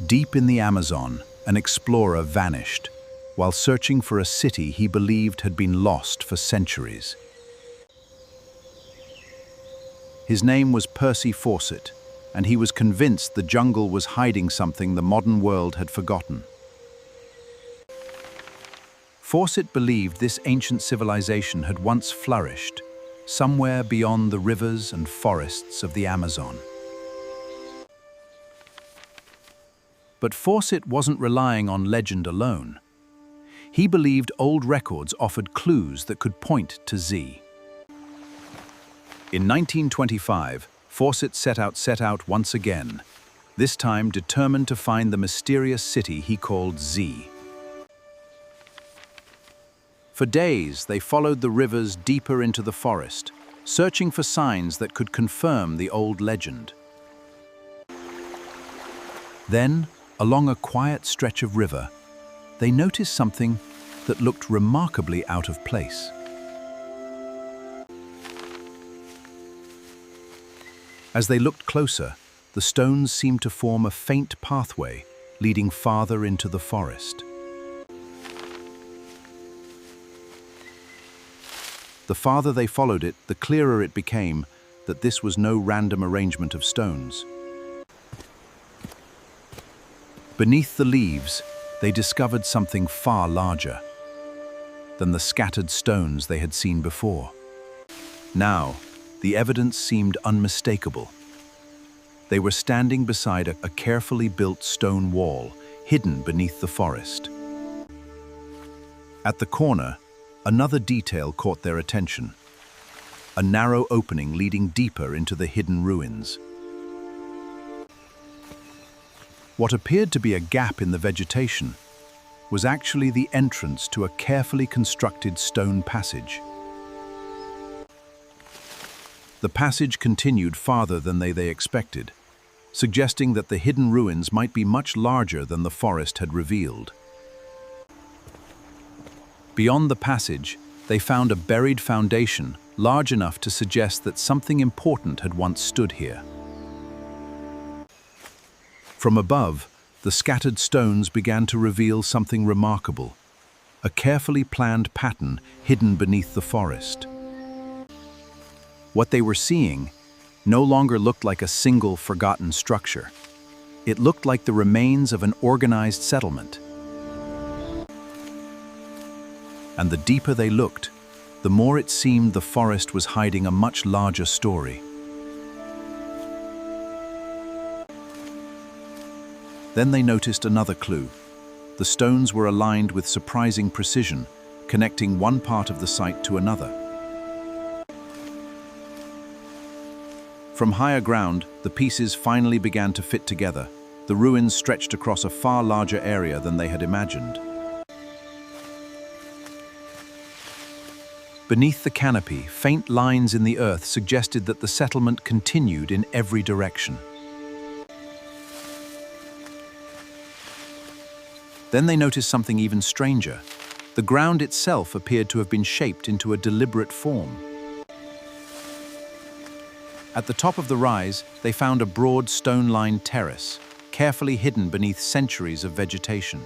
Deep in the Amazon, an explorer vanished, while searching for a city he believed had been lost for centuries. His name was Percy Fawcett, and he was convinced the jungle was hiding something the modern world had forgotten. Fawcett believed this ancient civilization had once flourished, somewhere beyond the rivers and forests of the Amazon. But Fawcett wasn't relying on legend alone. He believed old records offered clues that could point to Z. In 1925, Fawcett set out once again, this time determined to find the mysterious city he called Z. For days, they followed the rivers deeper into the forest, searching for signs that could confirm the old legend. Then, along a quiet stretch of river, they noticed something that looked remarkably out of place. As they looked closer, the stones seemed to form a faint pathway leading farther into the forest. The farther they followed it, the clearer it became that this was no random arrangement of stones. Beneath the leaves, they discovered something far larger than the scattered stones they had seen before. Now, the evidence seemed unmistakable. They were standing beside a carefully built stone wall, hidden beneath the forest. At the corner, another detail caught their attention: a narrow opening leading deeper into the hidden ruins. What appeared to be a gap in the vegetation was actually the entrance to a carefully constructed stone passage. The passage continued farther than they expected, suggesting that the hidden ruins might be much larger than the forest had revealed. Beyond the passage, they found a buried foundation large enough to suggest that something important had once stood here. From above, the scattered stones began to reveal something remarkable: a carefully planned pattern hidden beneath the forest. What they were seeing no longer looked like a single forgotten structure. It looked like the remains of an organized settlement. And the deeper they looked, the more it seemed the forest was hiding a much larger story. Then they noticed another clue. The stones were aligned with surprising precision, connecting one part of the site to another. From higher ground, the pieces finally began to fit together. The ruins stretched across a far larger area than they had imagined. Beneath the canopy, faint lines in the earth suggested that the settlement continued in every direction. Then they noticed something even stranger. The ground itself appeared to have been shaped into a deliberate form. At the top of the rise, they found a broad stone-lined terrace, carefully hidden beneath centuries of vegetation.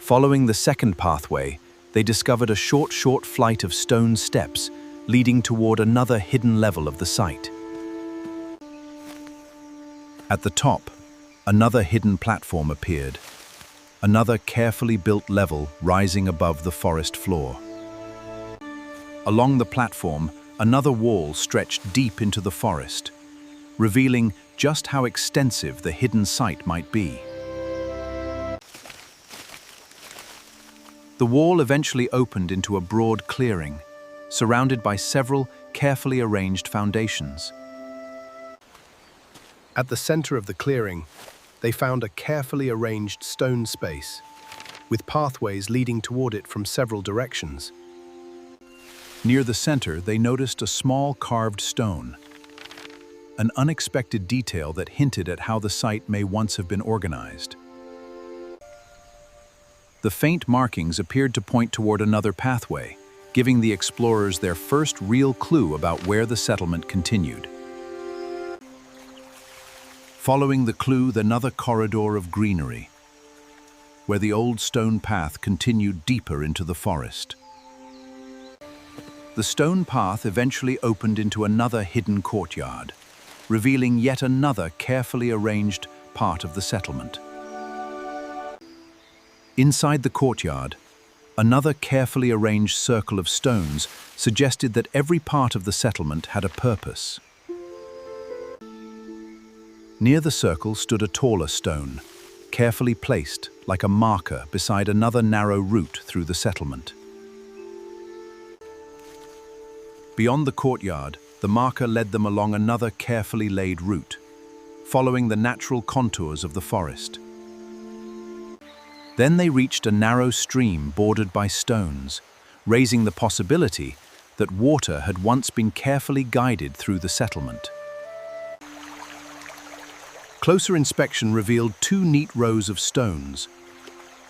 Following the second pathway, they discovered a short flight of stone steps leading toward another hidden level of the site. At the top, another hidden platform appeared, another carefully built level rising above the forest floor. Along the platform, another wall stretched deep into the forest, revealing just how extensive the hidden site might be. The wall eventually opened into a broad clearing, surrounded by several carefully arranged foundations. At the center of the clearing, they found a carefully arranged stone space, with pathways leading toward it from several directions. Near the center, they noticed a small carved stone, an unexpected detail that hinted at how the site may once have been organized. The faint markings appeared to point toward another pathway, giving the explorers their first real clue about where the settlement continued. Following the clue, another corridor of greenery, where the old stone path continued deeper into the forest. The stone path eventually opened into another hidden courtyard, revealing yet another carefully arranged part of the settlement. Inside the courtyard, another carefully arranged circle of stones suggested that every part of the settlement had a purpose. Near the circle stood a taller stone, carefully placed like a marker beside another narrow route through the settlement. Beyond the courtyard, the marker led them along another carefully laid route, following the natural contours of the forest. Then they reached a narrow stream bordered by stones, raising the possibility that water had once been carefully guided through the settlement. Closer inspection revealed two neat rows of stones,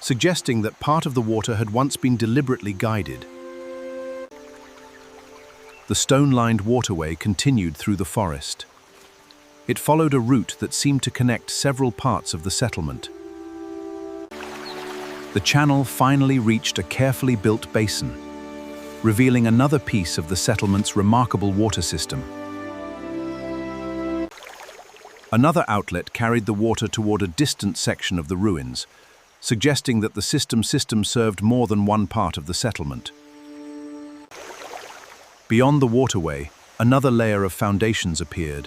suggesting that part of the water had once been deliberately guided. The stone-lined waterway continued through the forest. It followed a route that seemed to connect several parts of the settlement. The channel finally reached a carefully built basin, revealing another piece of the settlement's remarkable water system. Another outlet carried the water toward a distant section of the ruins, suggesting that the system served more than one part of the settlement. Beyond the waterway, another layer of foundations appeared,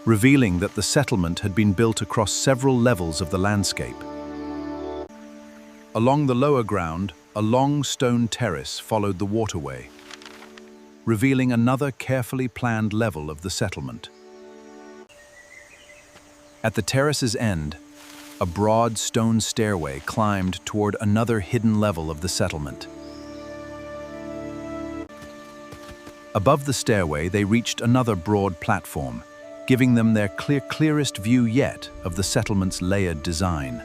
revealing that the settlement had been built across several levels of the landscape. Along the lower ground, a long stone terrace followed the waterway, revealing another carefully planned level of the settlement. At the terrace's end, a broad stone stairway climbed toward another hidden level of the settlement. Above the stairway, they reached another broad platform, giving them their clearest view yet of the settlement's layered design.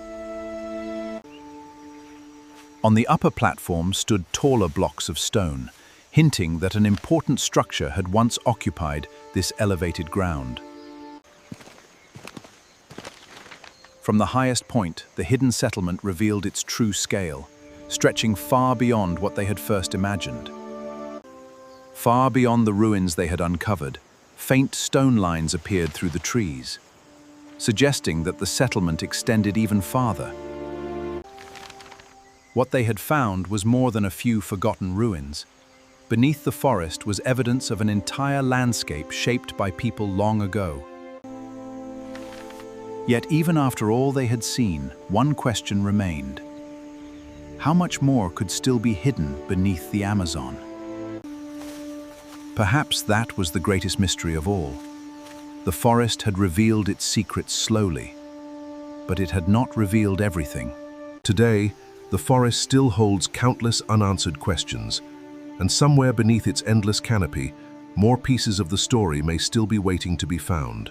On the upper platform stood taller blocks of stone, hinting that an important structure had once occupied this elevated ground. From the highest point, the hidden settlement revealed its true scale, stretching far beyond what they had first imagined. Far beyond the ruins they had uncovered, faint stone lines appeared through the trees, suggesting that the settlement extended even farther. What they had found was more than a few forgotten ruins. Beneath the forest was evidence of an entire landscape shaped by people long ago. Yet even after all they had seen, one question remained. How much more could still be hidden beneath the Amazon? Perhaps that was the greatest mystery of all. The forest had revealed its secrets slowly, but it had not revealed everything. Today, the forest still holds countless unanswered questions, and somewhere beneath its endless canopy, more pieces of the story may still be waiting to be found.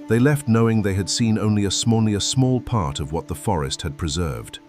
They left knowing they had seen only a small part of what the forest had preserved.